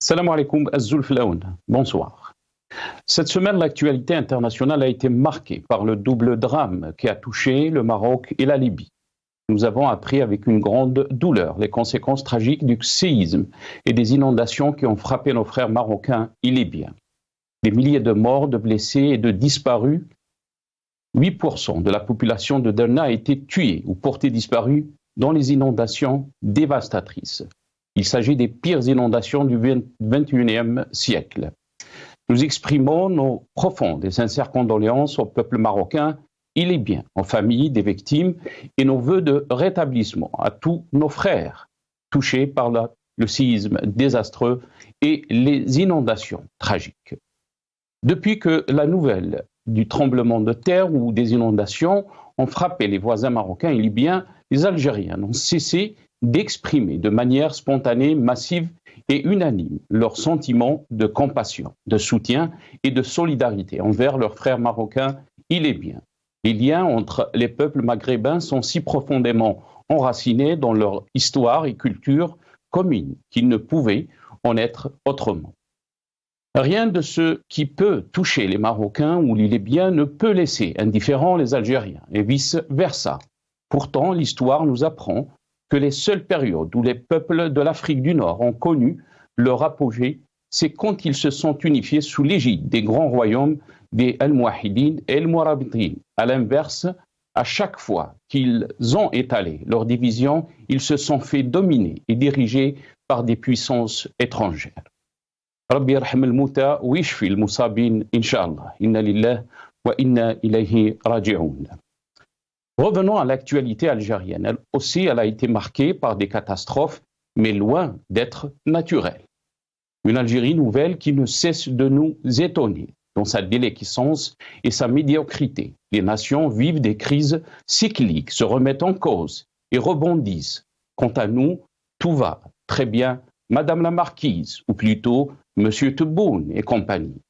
Salam alaikum, Azul Flaoun. Bonsoir. Cette semaine, l'actualité internationale a été marquée par le double drame qui a touché le Maroc et la Libye. Nous avons appris avec une grande douleur les conséquences tragiques du séisme et des inondations qui ont frappé nos frères marocains et libyens. Des milliers de morts, de blessés et de disparus. 8% de la population de Derna a été tuée ou portée disparue dans les inondations dévastatrices. Il s'agit des pires inondations du XXIe siècle. Nous exprimons nos profondes et sincères condoléances au peuple marocain et libyen, aux familles des victimes et nos vœux de rétablissement à tous nos frères touchés par le séisme désastreux et les inondations tragiques. Depuis que la nouvelle du tremblement de terre ou des inondations ont frappé les voisins marocains et libyens, les Algériens n'ont cessé d'exprimer de manière spontanée, massive et unanime leurs sentiments de compassion, de soutien et de solidarité envers leurs frères marocains et libyens. Les liens entre les peuples maghrébins sont si profondément enracinés dans leur histoire et culture commune qu'ils ne pouvaient en être autrement. Rien de ce qui peut toucher les Marocains ou les Libyens ne peut laisser indifférents les Algériens et vice-versa. Pourtant, l'histoire nous apprend que les seules périodes où les peuples de l'Afrique du Nord ont connu leur apogée, c'est quand ils se sont unifiés sous l'égide des grands royaumes des Almohadines et Almorabitin. À l'inverse, à chaque fois qu'ils ont étalé leur division, ils se sont fait dominer et diriger par des puissances étrangères. Rabbi yarham al-mouta wa yashfi al-musabin, Inch'Allah. Inna lillah wa inna ilayhi raji'un. Revenons à l'actualité algérienne. Elle aussi, elle a été marquée par des catastrophes, mais loin d'être naturelle. Une Algérie nouvelle qui ne cesse de nous étonner dans sa déliquescence et sa médiocrité. Les nations vivent des crises cycliques, se remettent en cause et rebondissent. Quant à nous, tout va très bien, Madame la Marquise, ou plutôt Monsieur Tebboune et compagnie.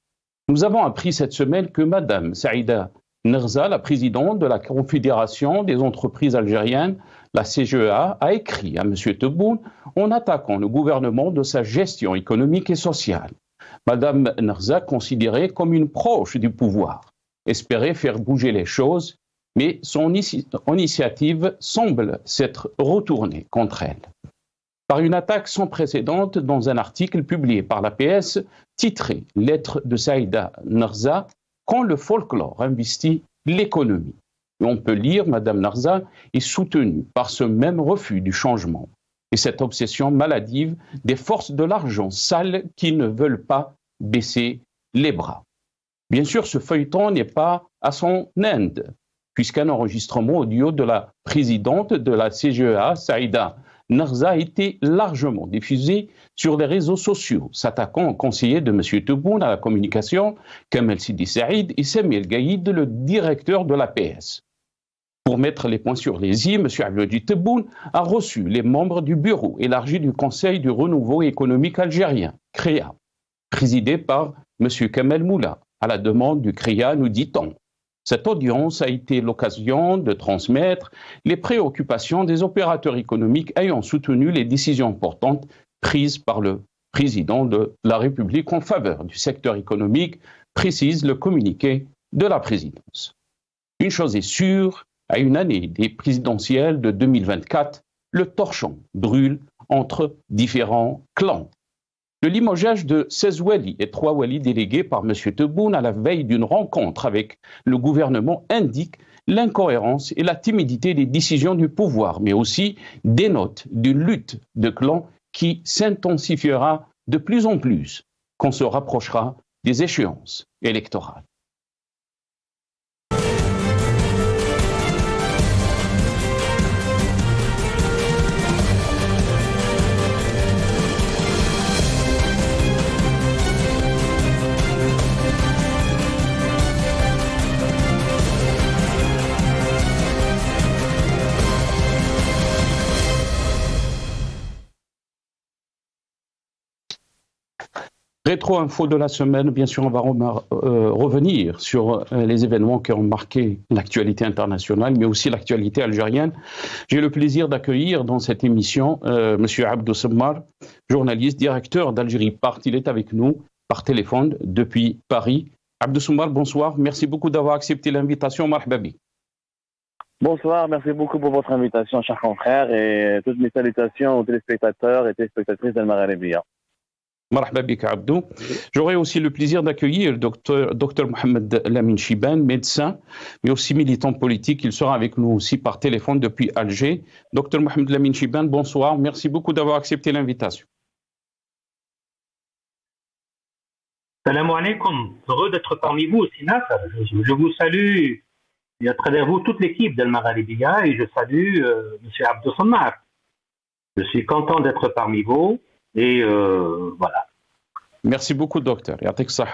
Nous avons appris cette semaine que Madame Saïda Nerza, la présidente de la Confédération des entreprises algériennes, la CGEA, a écrit à M. Tebboune en attaquant le gouvernement de sa gestion économique et sociale. Mme Nerza, considérée comme une proche du pouvoir, espérait faire bouger les choses, mais son initiative semble s'être retournée contre elle. Par une attaque sans précédent dans un article publié par l'APS titré « Lettre de Saïda Nerza », quand le folklore investit l'économie. Et on peut lire Mme Nerza est soutenue par ce même refus du changement et cette obsession maladive des forces de l'argent sale qui ne veulent pas baisser les bras. Bien sûr, ce feuilleton n'est pas à son end, puisqu'un enregistrement audio de la présidente de la CGEA, Saïda Nerza, a été largement diffusé sur les réseaux sociaux, s'attaquant au conseiller de M. Tebboune à la communication, Kamel Sidi Saïd, et Sami El Gaïd, le directeur de l'APS. Pour mettre les points sur les i, M. Abdelmadjid Tebboune a reçu les membres du bureau élargi du Conseil du renouveau économique algérien, CREA, présidé par M. Kamel Moula, à la demande du CREA, nous dit-on. Cette audience a été l'occasion de transmettre les préoccupations des opérateurs économiques ayant soutenu les décisions importantes prises par le président de la République en faveur du secteur économique, précise le communiqué de la présidence. Une chose est sûre, à une année des présidentielles de 2024, le torchon brûle entre différents clans. Le limogeage de 16 walis et 3 walis délégués par M. Tebboune à la veille d'une rencontre avec le gouvernement indique l'incohérence et la timidité des décisions du pouvoir, mais aussi dénote d'une lutte de clans qui s'intensifiera de plus en plus quand se rapprochera des échéances électorales. Rétro info de la semaine, bien sûr, on va revenir sur les événements qui ont marqué l'actualité internationale, mais aussi l'actualité algérienne. J'ai le plaisir d'accueillir dans cette émission M. Abdou Semmar, journaliste, directeur d'Algérie Part. Il est avec nous par téléphone depuis Paris. Abdou Semmar, bonsoir. Merci beaucoup d'avoir accepté l'invitation. Marhaba bik. Bonsoir, merci beaucoup pour votre invitation, cher confrère, et toutes mes salutations aux téléspectateurs et téléspectatrices d'Al Maghribia. Marhaba bik Abdou. J'aurai aussi le plaisir d'accueillir le docteur Mohamed Lamine Chiban, médecin, mais aussi militant politique. Il sera avec nous aussi par téléphone depuis Alger. Docteur Mohamed Lamine Chiban, bonsoir. Merci beaucoup d'avoir accepté l'invitation. Salam alaikum. Heureux d'être parmi vous aussi, Nasser. Je vous salue et à travers vous toute l'équipe d'Al Maghribia et je salue M. Abdou Semmar. Je suis content d'être parmi vous. Et voilà. Merci beaucoup, docteur.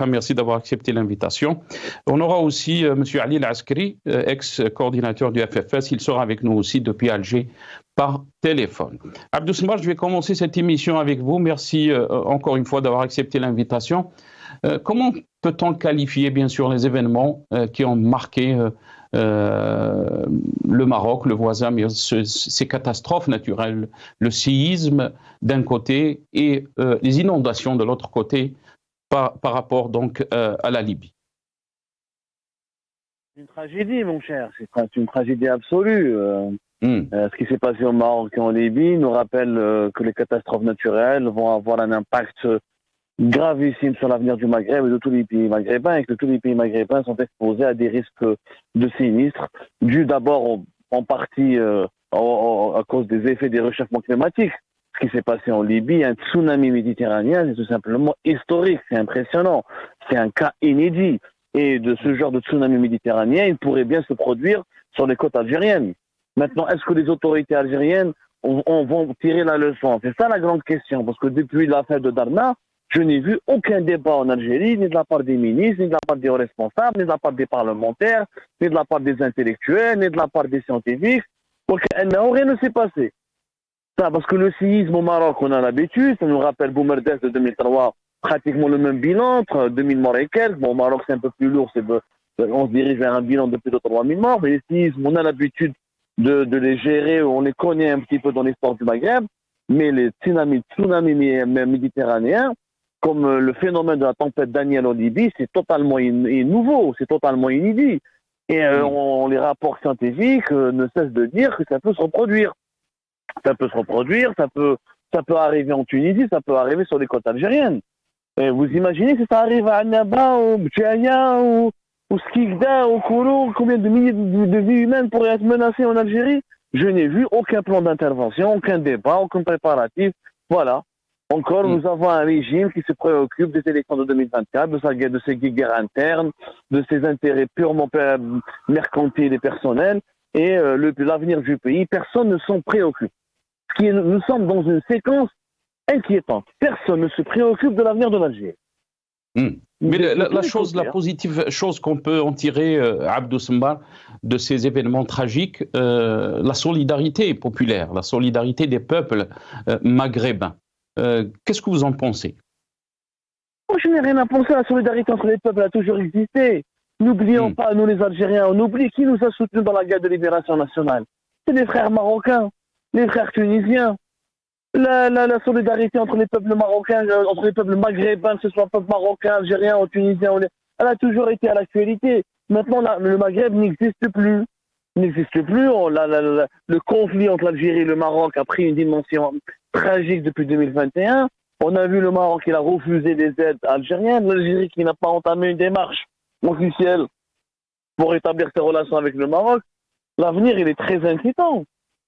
Merci d'avoir accepté l'invitation. On aura aussi M. Ali El-Askari, ex-coordinateur du FFS. Il sera avec nous aussi depuis Alger par téléphone. Abdou Semmar, je vais commencer cette émission avec vous. Merci encore une fois d'avoir accepté l'invitation. Comment peut-on qualifier, bien sûr, les événements qui ont marqué le Maroc, le voisin, mais ces catastrophes naturelles, le séisme d'un côté et les inondations de l'autre côté par rapport donc à la Libye? Une tragédie, mon cher, c'est une tragédie absolue. Ce qui s'est passé au Maroc et en Libye nous rappelle que les catastrophes naturelles vont avoir un impact gravissime sur l'avenir du Maghreb et de tous les pays maghrébins, et que tous les pays maghrébins sont exposés à des risques de sinistres, dus d'abord en partie à cause des effets des réchauffements climatiques. Ce qui s'est passé en Libye, un tsunami méditerranéen, c'est tout simplement historique, c'est impressionnant, c'est un cas inédit. Et de ce genre de tsunami méditerranéen, il pourrait bien se produire sur les côtes algériennes. Maintenant, est-ce que les autorités algériennes vont tirer la leçon? C'est ça la grande question, parce que depuis l'affaire de Darna, je n'ai vu aucun débat en Algérie, ni de la part des ministres, ni de la part des responsables, ni de la part des parlementaires, ni de la part des intellectuels, ni de la part des scientifiques. Donc, rien ne s'est passé. Ça, parce que le séisme au Maroc, on a l'habitude, ça nous rappelle Boumerdès de 2003, pratiquement le même bilan, entre 2000 morts et quelques. Bon, au Maroc, c'est un peu plus lourd, on se dirige vers un bilan de plus de 3000 morts, mais les séismes, on a l'habitude de les gérer, on les connaît un petit peu dans l'histoire du Maghreb, mais les tsunamis méditerranéens, comme le phénomène de la tempête Daniel en Libye, c'est totalement nouveau, c'est totalement inédit. Et les rapports scientifiques ne cessent de dire que ça peut se reproduire. Ça peut se reproduire, ça peut arriver en Tunisie, ça peut arriver sur les côtes algériennes. Et vous imaginez si ça arrive à Annaba, ou Btchaya, ou Skikda, ou Kourou, combien de milliers de vies humaines pourraient être menacées en Algérie? Je n'ai vu aucun plan d'intervention, aucun débat, aucun préparatif. Voilà. Encore, nous avons un régime qui se préoccupe des élections de 2024, de ses guerres internes, de ses intérêts purement mercantiles et personnels, et l'avenir du pays, personne ne s'en préoccupe. Nous sommes dans une séquence inquiétante. Personne ne se préoccupe de l'avenir de l'Algérie. Mais la positive chose qu'on peut en tirer, Abdou Semmar, de ces événements tragiques, la solidarité populaire, la solidarité des peuples maghrébins. Qu'est-ce que vous en pensez? Moi, je n'ai rien à penser. La solidarité entre les peuples a toujours existé. N'oublions pas, nous les Algériens, on oublie qui nous a soutenus dans la guerre de libération nationale. C'est les frères marocains, les frères tunisiens. La solidarité entre les peuples marocains, entre les peuples maghrébins, que ce soit peuple marocain, algérien ou tunisien, elle a toujours été à l'actualité. Maintenant, le Maghreb n'existe plus. Le conflit entre l'Algérie et le Maroc a pris une dimension tragique depuis 2021. On a vu le Maroc qui a refusé des aides algériennes, l'Algérie qui n'a pas entamé une démarche officielle pour établir ses relations avec le Maroc. L'avenir, il est très inquiétant.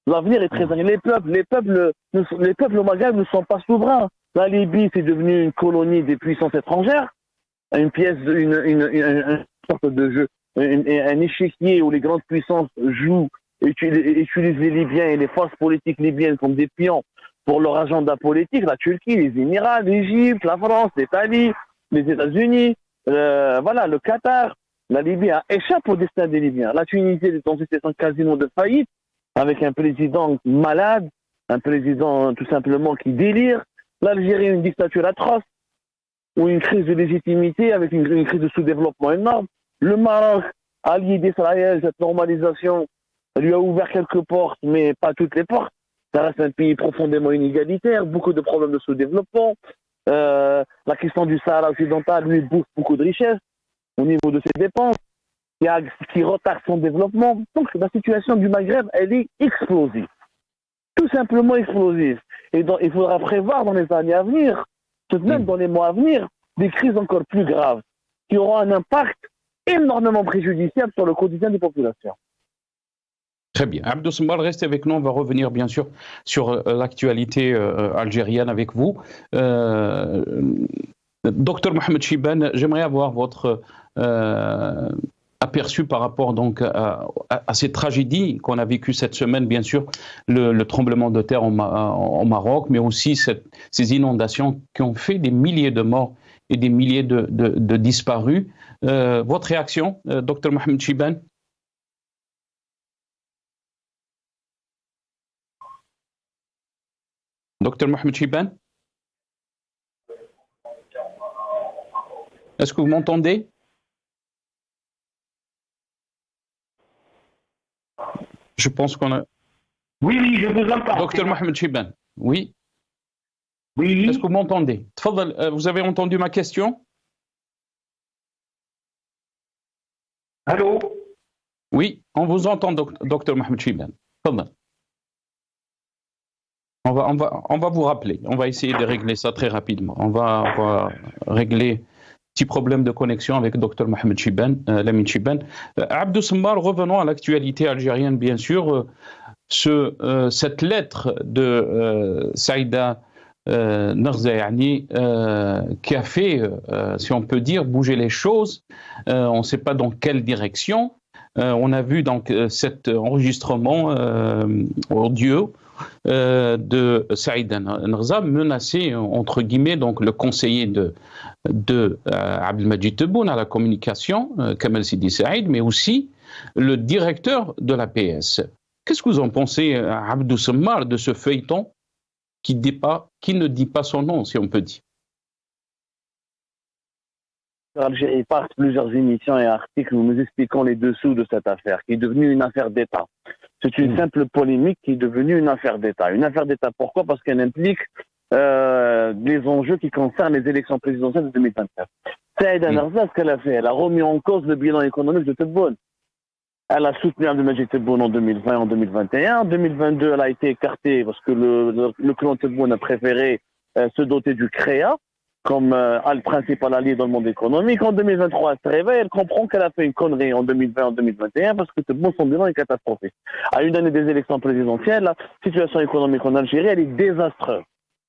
L'avenir est très inquiétant. Les peuples au Maghreb ne sont pas souverains. La Libye, c'est devenu une colonie des puissances étrangères, une sorte de jeu, un échiquier où les grandes puissances utilisent les Libyens et les forces politiques libyennes comme des pions pour leur agenda politique. La Turquie, les Émirats, l'Égypte, la France, l'Italie, les États-Unis, le Qatar. La Libye a échappé au destin des Libyens. La Tunisie est dans une situation quasiment de faillite, avec un président malade, un président tout simplement qui délire. L'Algérie, une dictature atroce. ou une crise de légitimité avec une crise de sous-développement énorme. Le Maroc, allié d'Israël, cette normalisation, lui a ouvert quelques portes, mais pas toutes les portes. Ça reste un pays profondément inégalitaire, beaucoup de problèmes de sous-développement. La question du Sahara occidental, lui, bouffe beaucoup de richesses au niveau de ses dépenses, qui retarde son développement. Donc la situation du Maghreb, elle est explosive. Tout simplement explosive. Et il faudra prévoir dans les années à venir, peut-être même dans les mois à venir, des crises encore plus graves, qui auront un impact énormément préjudiciable sur le quotidien des populations. Très bien. Abdou Sembal, restez avec nous. On va revenir bien sûr sur l'actualité algérienne avec vous. Docteur Mohamed Chibane, j'aimerais avoir votre aperçu par rapport donc à ces tragédies qu'on a vécues cette semaine, bien sûr, le tremblement de terre au Maroc, mais aussi ces inondations qui ont fait des milliers de morts et des milliers de disparus. Votre réaction, docteur Mohamed Chibane? Docteur Mohamed Chibane? Est-ce que vous m'entendez? Je pense qu'on a... Oui, je vous entends. Docteur Mohamed Chibane, oui? Oui. Est-ce que vous m'entendez? Vous avez entendu ma question? Allô? Oui, on vous entend, docteur Mohamed Chibane. On va vous rappeler. On va essayer de régler ça très rapidement. On va régler petit problème de connexion avec Dr Mohamed Chibane, Lamine Chibane. Abdou Sembal, revenons à l'actualité algérienne, bien sûr. Cette lettre de Saïda Narzayani qui a fait, si on peut dire, bouger les choses. On ne sait pas dans quelle direction. On a vu donc cet enregistrement audio de Saïd Narza menacer, entre guillemets, donc le conseiller de Abdelmadjid Tebboune à la communication, Kamel Sidi Saïd, mais aussi le directeur de l'APS. Qu'est-ce que vous en pensez, Abdou Sembal, de ce feuilleton qui ne dit pas son nom, si on peut dire? Algérie part plusieurs émissions et articles où nous expliquons les dessous de cette affaire, qui est devenue une affaire d'État. C'est une simple polémique qui est devenue une affaire d'État. Une affaire d'État, pourquoi? Parce qu'elle implique les enjeux qui concernent les élections présidentielles de 2024. Saïda Narza, ce qu'elle a fait, elle a remis en cause le bilan économique de Tebboune. Elle a soutenu Abdelmadjid Tebboune en 2020 et en 2021. En 2022, elle a été écartée parce que le clan Tebboune a préféré se doter du CREA comme le principal allié dans le monde économique. En 2023, elle se réveille, elle comprend qu'elle a fait une connerie en 2020 en 2021 parce que Tebboune, son bilan est catastrophique. À une année des élections présidentielles, la situation économique en Algérie, elle est désastreuse.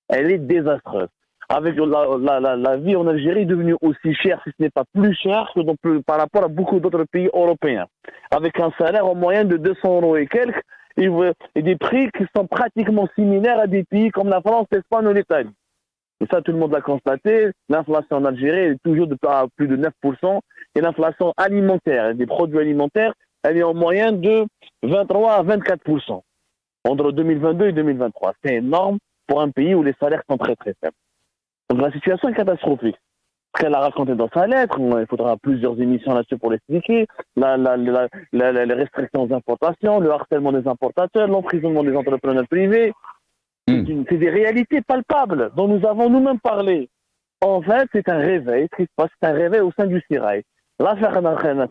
Elle est désastreuse. Avec la vie en Algérie est devenue aussi chère, si ce n'est pas plus chère que par rapport à beaucoup d'autres pays européens. Avec un salaire en moyenne de 200 € et quelques, et des prix qui sont pratiquement similaires à des pays comme la France, l'Espagne ou l'Italie. Et ça, tout le monde l'a constaté. L'inflation en Algérie est toujours de plus de 9%. Et l'inflation alimentaire, des produits alimentaires, elle est en moyenne de 23 à 24% entre 2022 et 2023. C'est énorme pour un pays où les salaires sont très très faibles. Donc la situation est catastrophique. Ce qu'elle a raconté dans sa lettre, il faudra plusieurs émissions là-dessus pour l'expliquer, les restrictions aux importations, le harcèlement des importateurs, l'emprisonnement des entrepreneurs privés. C'est des réalités palpables dont nous avons nous-mêmes parlé. En fait, c'est un réveil. Ce qui se passe, c'est un réveil au sein du Sérail. L'affaire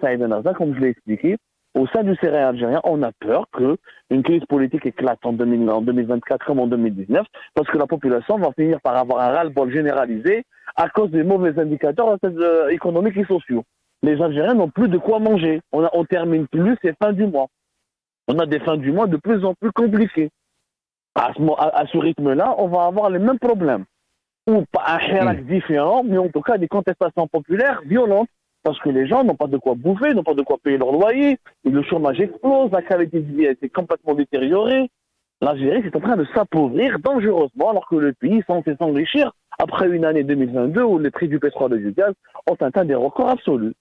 Saïd Narza, comme je l'ai expliqué, au sein du Sérail algérien, on a peur qu'une crise politique éclate en 2024 comme en 2019, parce que la population va finir par avoir un ras-le-bol généralisé à cause des mauvais indicateurs économiques et sociaux. Les Algériens n'ont plus de quoi manger. On termine plus ces fins du mois. On a des fins du mois de plus en plus compliquées. À ce rythme-là, on va avoir les mêmes problèmes. Ou pas un hirak différent, mais en tout cas des contestations populaires violentes, parce que les gens n'ont pas de quoi bouffer, n'ont pas de quoi payer leur loyer, et le chômage explose, la qualité de vie a été complètement détériorée. L'Algérie est en train de s'appauvrir dangereusement, alors que le pays est censé s'enrichir après une année 2022 où les prix du pétrole et du gaz ont atteint des records absolus.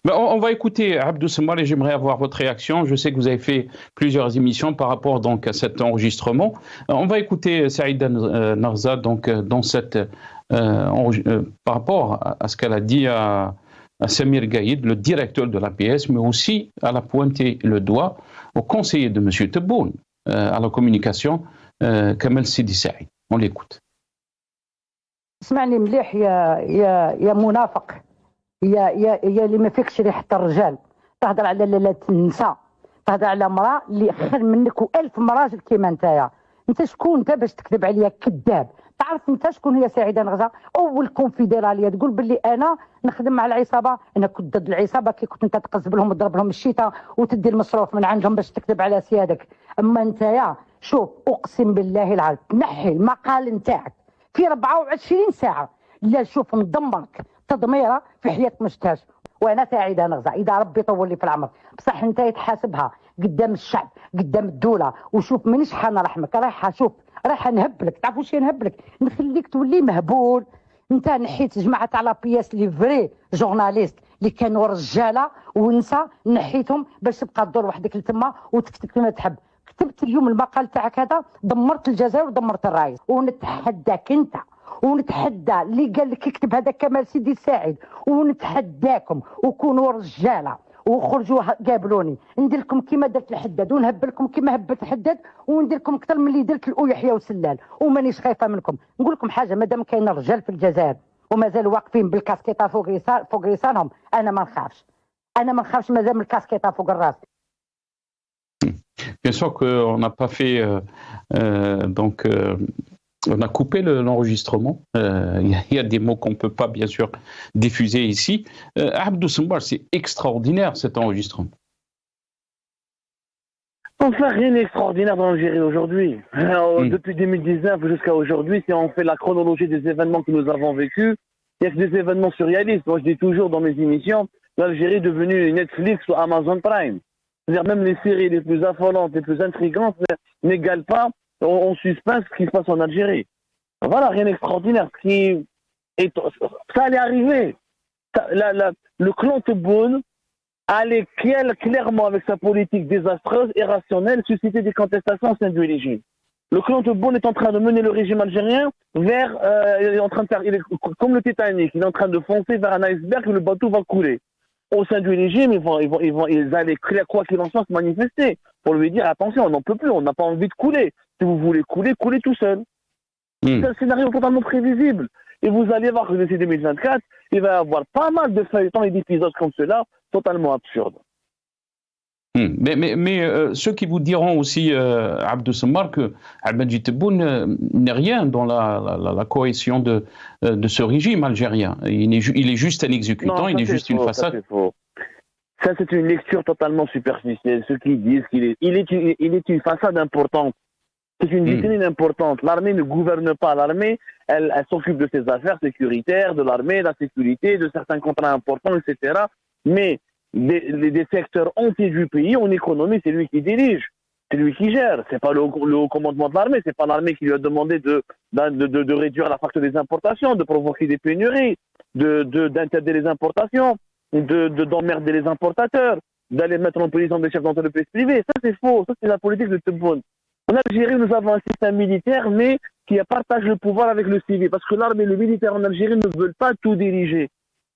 Ben, on va écouter Abdou Sembal et j'aimerais avoir votre réaction. Je sais que vous avez fait plusieurs émissions par rapport donc à cet enregistrement. On va écouter Saïd Narza donc dans cette par rapport à ce qu'elle a dit à Samir Gaïd, le directeur de l'APS, mais aussi elle a pointé le doigt au conseiller de M. Tebboune à la communication, Kamel Sidi Saïd. On l'écoute. اسمعني مليح يا منافق يا اللي ما فيكش ريحه الرجال، تهضر على لاله النساء، تهضر على امراه اللي خير منك و1000 راجل كيما نتايا. انت شكون انت باش تكذب عليا؟ كذاب. تعرف انت شكون هي سعيده نغزه؟ اول كونفدراليه تقول باللي انا نخدم مع العصابه، انا كنت ضد العصابه كي كنت انت تقزب لهم وتضرب لهم الشتاء وتدي المصروف من عندهم باش تكذب على سيادك. اما نتايا شوف اقسم بالله العظيم تنحي المقال نتاعك في 24 ساعه، لا شوف ندمرك تدميره في حياه مشتاش. وانا سعيده نغزه اذا ربي طول لي في العمر، بصح انت يتحاسبها قدام الشعب قدام الدوله. وشوف مانيش حنرحمك، رايحه نهبلك. تعرف واش نهبلك؟ نخليك تولي مهبول. انت نحيت جماعه تاع لابياس لي فري جورناليست اللي كانوا رجاله ونساء، نحيتهم باش تبقى تدور وحدك لتما وتكتب كما تحب. كتبت اليوم المقال تاعك هذا، دمرت الجزائر ودمرت الرايس. ونتحداك انت ونتحدى اللي قال لك يكتب هذا كمال سيدي سعيد، ونتحداكم وكونوا رجاله وخرجوا قابلوني. ندير لكم كيما درت الحداد ونهبلكم كيما هبلت الحداد، وندير لكم اكثر من اللي درت يحيى وسلال، ومانيش خايفه منكم. نقول لكم حاجه، مادام كاين رجال في الجزائر ومازالوا واقفين بالكاسكيطه فوق ريسانهم، انا ما نخافش مادام الكاسكيطه فوق الراس. Bien sûr qu'on n'a pas fait on a coupé l'enregistrement. Il y a des mots qu'on ne peut pas, bien sûr, diffuser ici. Abdou Sembar, c'est extraordinaire cet enregistrement. Enfin, rien d'extraordinaire dans l'Algérie aujourd'hui. Depuis 2019 jusqu'à aujourd'hui, si on fait la chronologie des événements que nous avons vécus, il n'y a que des événements surréalistes. Moi, je dis toujours dans mes émissions, l'Algérie est devenue Netflix ou Amazon Prime. C'est-à-dire même les séries les plus affolantes, les plus intrigantes n'égalent pas en suspense ce qui se passe en Algérie. Voilà, rien d'extraordinaire. Ça allait arriver. Le clan Tebboune allait clairement, avec sa politique désastreuse et rationnelle, susciter des contestations au sein du régime. Le clan Tebboune est en train de mener le régime algérien vers... il est en train de faire... comme le Titanic, il est en train de foncer vers un iceberg et le bateau va couler. Au sein du régime, ils allaient, quoi qu'il en soit, se manifester pour lui dire attention, on n'en peut plus, on n'a pas envie de couler. Si vous voulez couler, coulez tout seul. C'est un scénario totalement prévisible. Et vous allez voir que d'ici 2024, il va y avoir pas mal de feuilletons et d'épisodes comme cela, totalement absurdes. Mais ceux qui vous diront aussi, Abdou Sembar, que Abdelmadjid Tebboune n'est rien dans la cohésion de ce régime algérien. Il est juste un exécutant, il est juste une façade. Ça, c'est faux. Ça, c'est une lecture totalement superficielle. Ceux qui disent qu'il est une façade importante. C'est une vitrine importante. L'armée ne gouverne pas. L'armée, elle s'occupe de ses affaires sécuritaires, de l'armée, de la sécurité, de certains contrats importants, etc. Mais des secteurs entiers du pays, en économie, c'est lui qui dirige, c'est lui qui gère. C'est pas le haut commandement de l'armée, c'est pas l'armée qui lui a demandé de réduire la facture des importations, de provoquer des pénuries, d'interdire les importations, d'emmerder les importateurs, d'aller mettre en prison des chefs d'entreprise privés. Ça, c'est faux. Ça, c'est la politique de Tebboune. En Algérie, nous avons un système militaire, mais qui partage le pouvoir avec le civil. Parce que l'armée et le militaire en Algérie ne veulent pas tout diriger.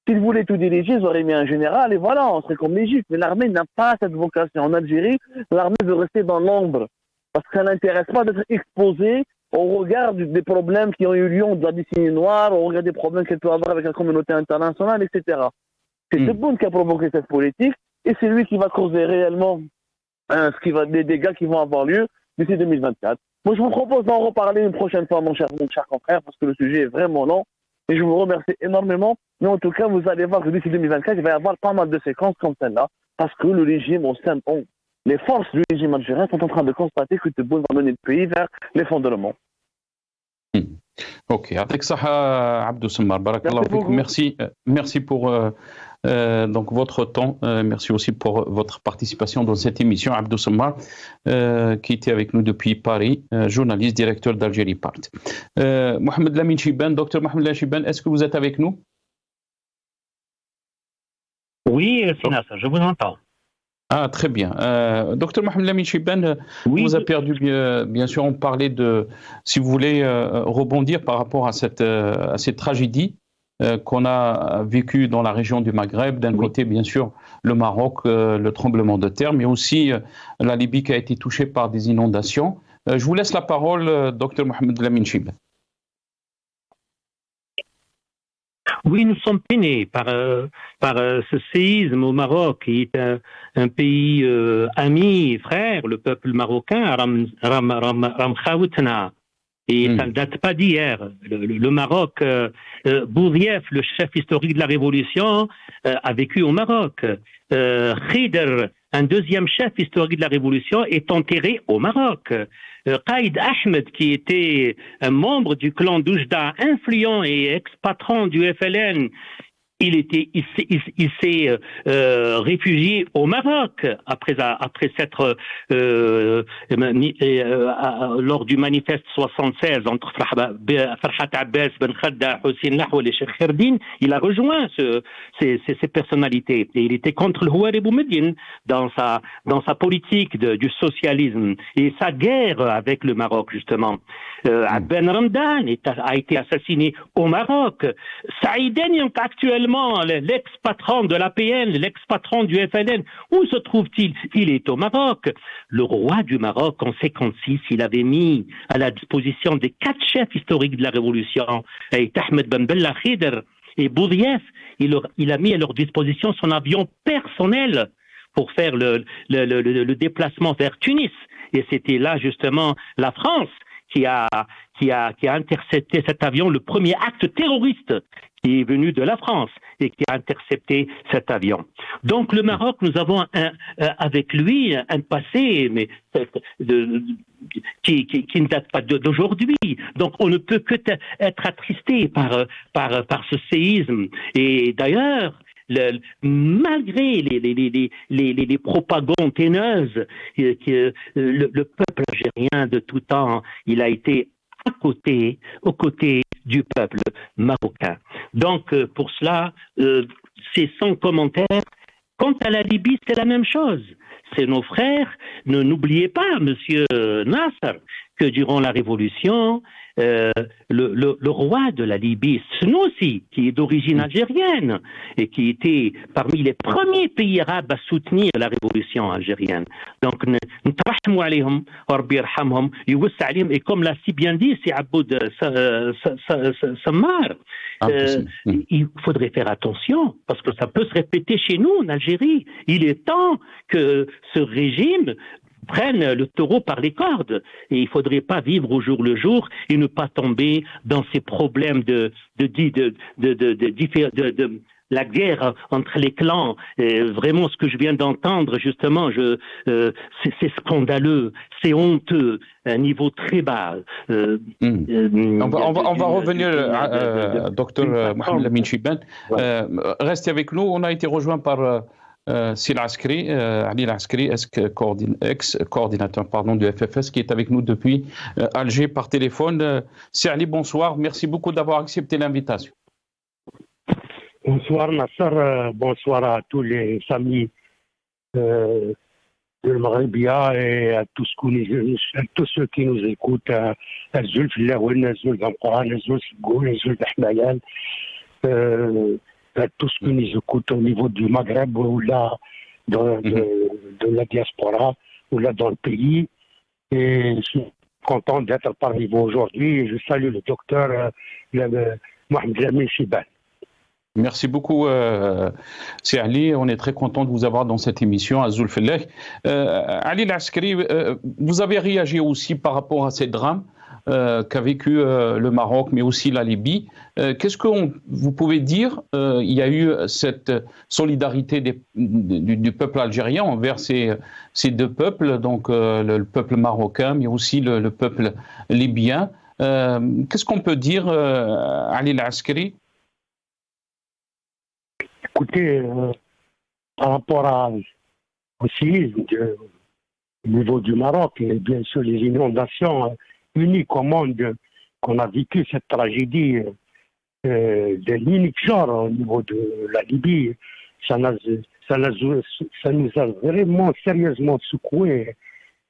S'ils voulaient tout diriger, ils auraient mis un général et voilà, on serait comme l'Égypte. Mais l'armée n'a pas cette vocation. En Algérie, l'armée veut rester dans l'ombre. Parce que ça n'intéresse pas d'être exposée au regard des problèmes qui ont eu lieu de la décennie noire, au regard des problèmes qu'elle peut avoir avec la communauté internationale, etc. C'est Tebboune qui a provoqué cette politique et c'est lui qui va causer réellement des dégâts qui vont avoir lieu d'ici 2024. Moi, je vous propose d'en reparler une prochaine fois, mon cher confrère, parce que le sujet est vraiment long. Et je vous remercie énormément. Mais en tout cas, vous allez voir que d'ici 2024, il va y avoir pas mal de séquences comme celle-là, parce que le régime, les forces du régime algérien sont en train de constater que Tebboune va mener le pays vers l'effondrement. Ok, avec ça, Abdou Sembar, barakallahu fik. Merci pour donc votre temps. Merci aussi pour votre participation dans cette émission, Abdou Sembar, qui était avec nous depuis Paris, journaliste, directeur d'Algérie Part. Mohamed Lamine Chiban, docteur Mohamed Lamine Chiban, est-ce que vous êtes avec nous? Oui, Sinas, je vous entends. Ah, très bien. Docteur Mohamed Lamine Chibane, Oui. vous a perdu, bien sûr, on parlait de, si vous voulez rebondir par rapport à cette tragédie qu'on a vécue dans la région du Maghreb. D'un côté, bien sûr, le Maroc, le tremblement de terre, mais aussi la Libye qui a été touchée par des inondations. Je vous laisse la parole, docteur Mohamed Lamine Chibane. Oui, nous sommes peinés par ce séisme au Maroc, qui est un pays ami, frère, le peuple marocain, Ram Khaoutna. Et ça ne date pas d'hier. Le Maroc, Bourdief, le chef historique de la Révolution, a vécu au Maroc. Khider, un deuxième chef historique de la Révolution, est enterré au Maroc. Qaïd Ahmed, qui était un membre du clan d'Oujda, influent et ex-patron du FLN, il s'est réfugié au Maroc après s'être lors du manifeste 76 entre Farhat Abbas, Ben Khadda, Hossein Lahoual et Cheikh Kherdine. Il a rejoint ces personnalités et il était contre le Houari Boumediene dans sa politique du socialisme et sa guerre avec le Maroc, justement. Ben Ramdan a été assassiné au Maroc. Saïden, actuellement l'ex-patron de l'APN, l'ex-patron du FLN, où se trouve-t-il? Il est au Maroc. Le roi du Maroc, en 1956, il avait mis à la disposition des 4 chefs historiques de la Révolution, Ahmed Ben Bella Khider et Bourdief, il a mis à leur disposition son avion personnel pour faire le déplacement vers Tunis. Et c'était là, justement, la France qui a intercepté cet avion, le premier acte terroriste qui est venu de la France et qui a intercepté cet avion. Donc le Maroc, nous avons avec lui un passé mais qui ne date pas d'aujourd'hui. Donc on ne peut que être attristé par ce séisme. Et d'ailleurs, malgré les propagandes haineuses, le peuple algérien de tout temps, il a été aux côtés du peuple marocain. Donc, pour cela, c'est sans commentaire. Quant à la Libye, c'est la même chose. C'est nos frères. N'oubliez pas, monsieur Nasser, que durant la Révolution, le roi de la Libye, Snoussi, qui est d'origine algérienne et qui était parmi les premiers pays arabes à soutenir la révolution algérienne. Donc, et comme l'a si bien dit, c'est Aboud Sammar, il faudrait faire attention parce que ça peut se répéter chez nous en Algérie. Il est temps que ce régime prennent le taureau par les cordes et il ne faudrait pas vivre au jour le jour et ne pas tomber dans ces problèmes de la guerre entre les clans. Vraiment, ce que je viens d'entendre, justement, c'est scandaleux, c'est honteux, à un niveau très bas. On va revenir, docteur Mohamed Lamine Chibane. Restez avec nous. On a été rejoint par Sil Askri, Ali Askri, ex-coordinateur du FFS, qui est avec nous depuis Alger par téléphone. Sir Ali, bonsoir. Merci beaucoup d'avoir accepté l'invitation. Bonsoir Nasser, bonsoir à tous les amis de Maghrébia et à tous ceux qui nous écoutent, Azul Filaouen, Azul Gamqouran, Azul Sgoul, Azul Ahmayan, à tous ceux qui nous écoutent au niveau du Maghreb ou là de la diaspora ou là dans le pays. Et je suis content d'être parmi vous aujourd'hui. Je salue le docteur Mohamed Lamine Chibane. Merci beaucoup, c'est Ali. On est très content de vous avoir dans cette émission, Azul Fellah. Ali Askri, vous avez réagi aussi par rapport à ces drames qu'a vécu le Maroc, mais aussi la Libye. Qu'est-ce que vous pouvez dire? Il y a eu cette solidarité du peuple algérien envers ces deux peuples, donc le peuple marocain, mais aussi le peuple libyen. Qu'est-ce qu'on peut dire, Ali Askri? Écoutez, par rapport au séisme au niveau du Maroc et bien sûr les inondations uniques au monde qu'on a vécu, cette tragédie de l'unique genre au niveau de la Libye, ça nous a vraiment sérieusement secoué.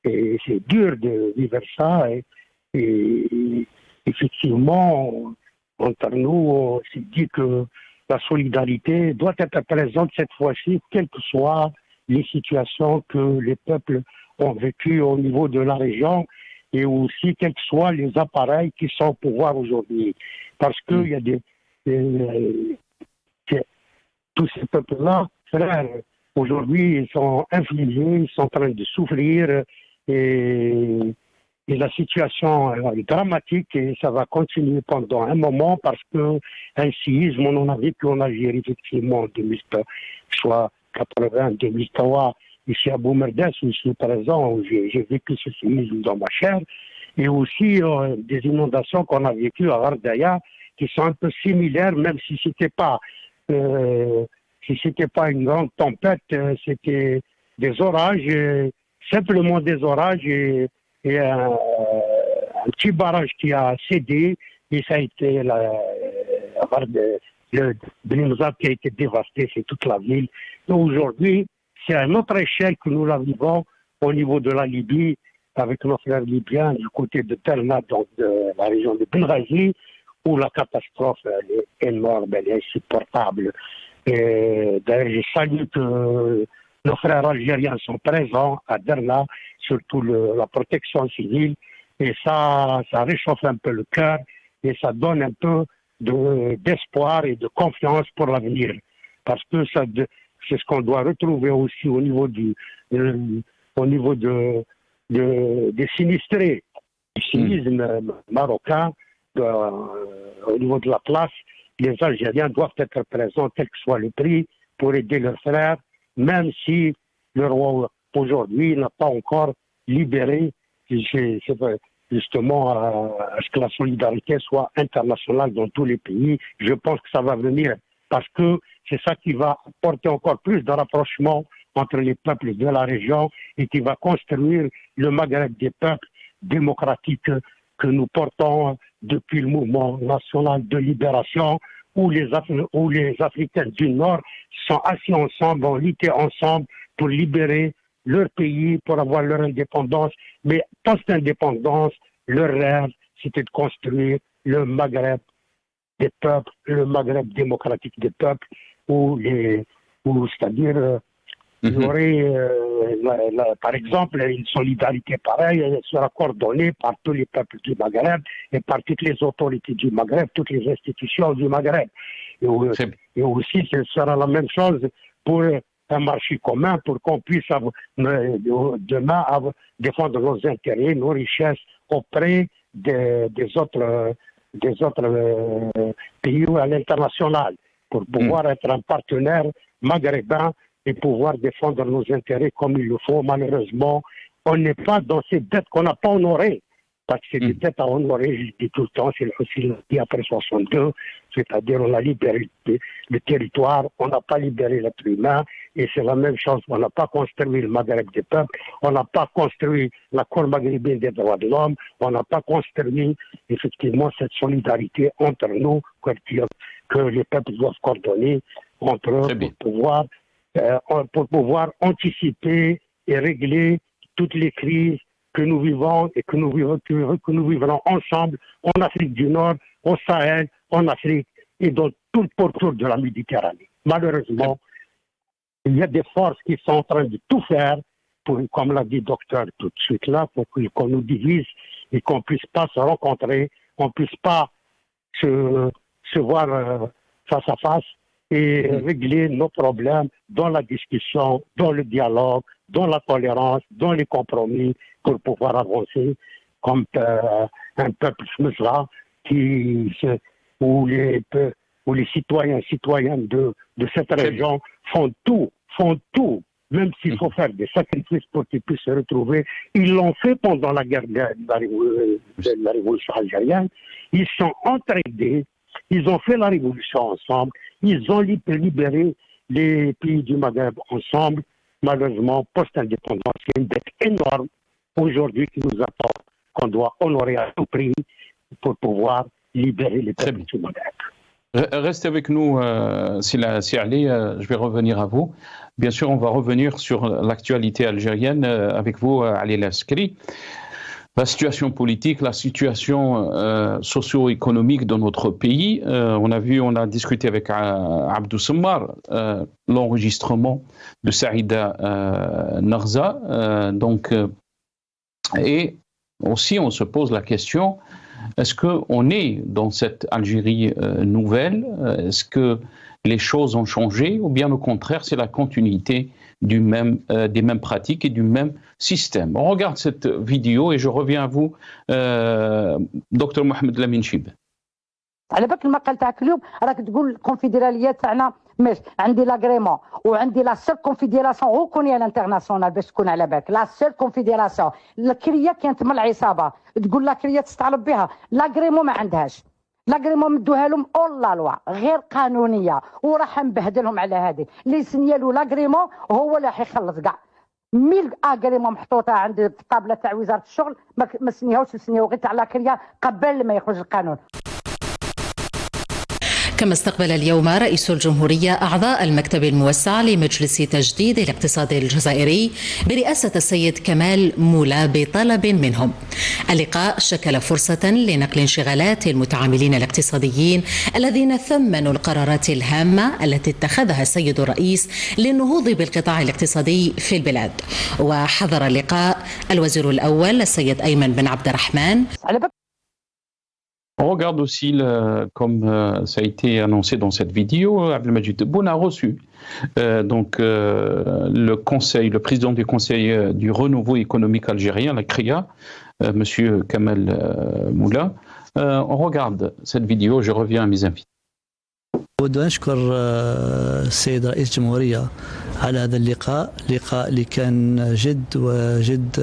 Et c'est dur de vivre ça. Et effectivement, entre nous, on s'est dit que la solidarité doit être présente cette fois-ci, quelles que soient les situations que les peuples ont vécues au niveau de la région et aussi quels que soient les appareils qui sont au pouvoir aujourd'hui. Parce qu'il y a tous ces peuples-là, frères, aujourd'hui, ils sont infligés, ils sont en train de souffrir et la situation est dramatique et ça va continuer pendant un moment parce que un séisme, on en a vécu en Algérie effectivement en 2000, soit 80, 2003, ici à Boumerdes, où je suis présent, où j'ai vécu ce séisme dans ma chair, et aussi des inondations qu'on a vécues à Ardaya, qui sont un peu similaires, même si c'était pas une grande tempête, c'était des orages, simplement des orages et un petit barrage qui a cédé et ça a été le Benimouza qui a été dévasté, c'est toute la ville. Et aujourd'hui, c'est à notre échelle que nous la vivons au niveau de la Libye, avec nos frères libyens du côté de Terna, donc de la région de Benghazi, où la catastrophe elle est énorme, elle est insupportable. D'ailleurs, je salue que nos frères algériens sont présents à Derna, surtout la protection civile, et ça réchauffe un peu le cœur et ça donne un peu d'espoir et de confiance pour l'avenir. Parce que c'est ce qu'on doit retrouver aussi au niveau des sinistrés. Le cynisme marocain, au niveau de la place, les Algériens doivent être présents, quel que soit le prix, pour aider leurs frères, même si le roi aujourd'hui n'a pas encore libéré, justement à ce que la solidarité soit internationale dans tous les pays. Je pense que ça va venir parce que c'est ça qui va apporter encore plus de rapprochement entre les peuples de la région et qui va construire le Maghreb des peuples démocratiques que nous portons depuis le mouvement national de libération où les Africains du Nord sont assis ensemble, ont lutté ensemble pour libérer leur pays, pour avoir leur indépendance. Mais post-indépendance, leur rêve, c'était de construire le Maghreb des peuples, le Maghreb démocratique des peuples, c'est-à-dire il y aurait, par exemple, une solidarité pareille, elle sera coordonnée par tous les peuples du Maghreb et par toutes les autorités du Maghreb, toutes les institutions du Maghreb. Et aussi, ce sera la même chose pour un marché commun, pour qu'on puisse demain défendre nos intérêts, nos richesses auprès des autres pays à l'international, pour pouvoir être un partenaire maghrébin et pouvoir défendre nos intérêts comme il le faut. Malheureusement, on n'est pas dans ces dettes qu'on n'a pas honorées. Parce que c'est des dettes à honorer, je dis tout le temps, c'est le dit après 62, c'est-à-dire on a libéré le territoire, on n'a pas libéré l'être humain, et c'est la même chose, on n'a pas construit le Maghreb des peuples, on n'a pas construit la Cour maghrébine des droits de l'homme, on n'a pas construit effectivement cette solidarité entre nous que les peuples doivent coordonner entre eux pour pouvoir anticiper et régler toutes les crises que nous vivons et que nous vivrons ensemble en Afrique du Nord, au Sahel, en Afrique et dans tout le pourtour de la Méditerranée. Malheureusement, il y a des forces qui sont en train de tout faire pour, comme l'a dit le docteur tout de suite là, pour qu'on nous divise et qu'on ne puisse pas se rencontrer, qu'on ne puisse pas se voir face à face et régler nos problèmes dans la discussion, dans le dialogue, dans la tolérance, dans les compromis pour pouvoir avancer comme un peuple musulman où les citoyennes de cette région font tout, même s'il faut faire des sacrifices pour qu'ils puissent se retrouver. Ils l'ont fait pendant la guerre de la révolution algérienne. Ils sont entraidés. Ils ont fait la révolution ensemble. Ils ont libéré les pays du Maghreb ensemble. Malheureusement, post-indépendance, c'est une dette énorme aujourd'hui qui nous attend, qu'on doit honorer à tout prix pour pouvoir libérer les peuples du Maghreb. Restez avec nous, si Ali, je vais revenir à vous. Bien sûr, on va revenir sur l'actualité algérienne avec vous, Ali Laskri. La situation politique, la situation socio-économique de notre pays. On a discuté avec Abdou Semmar l'enregistrement de Saïda Narza. Et aussi, on se pose la question, est-ce qu'on est dans cette Algérie nouvelle? Est-ce que les choses ont changé ou bien au contraire, c'est la continuité des mêmes pratiques et du même système? On regarde cette vidéo et je reviens à vous, Dr Mohamed Lamine Chib. على بالك المقال تاعك اليوم راك تقول الكونفدراليات تاعنا ماشي عندي لاغريمون وعندي لا سيل كونفدراسيون غوكوني الانترناسيونال باش تكون على بالك لا سيل كونفدراسيون الكريه كانت من العصابه تقول لا كريه تستعرض بها لاغريمون ما عندهاش لاغريمون مدوها لهم اول لوا غير قانونيه وراح نبهدلهم على هذه اللي سنيالو لاغريمون هو اللي راح يخلص كاع 1000 اغريمون محطوطه عند الطابله تاع وزاره الشغل ما سنياو غير تاع لا كريه قبل ما يخرج القانون. كما استقبل اليوم رئيس الجمهورية أعضاء المكتب الموسع لمجلس تجديد الاقتصاد الجزائري برئاسة السيد كمال مولا بطلب منهم. اللقاء شكل فرصة لنقل انشغالات المتعاملين الاقتصاديين الذين ثمنوا القرارات الهامة التي اتخذها السيد الرئيس للنهوض بالقطاع الاقتصادي في البلاد. وحضر اللقاء الوزير الأول السيد أيمن بن عبد الرحمن. On regarde aussi, comme ça a été annoncé dans cette vidéo, Abdelmajid Tebboune a reçu le président du Conseil du renouveau économique algérien, la CRIA, Monsieur Kamal Moula. On regarde cette vidéo, je reviens à mes invités. أود أن أشكر السيد رئيس الجمهورية على هذا اللقاء اللي كان جد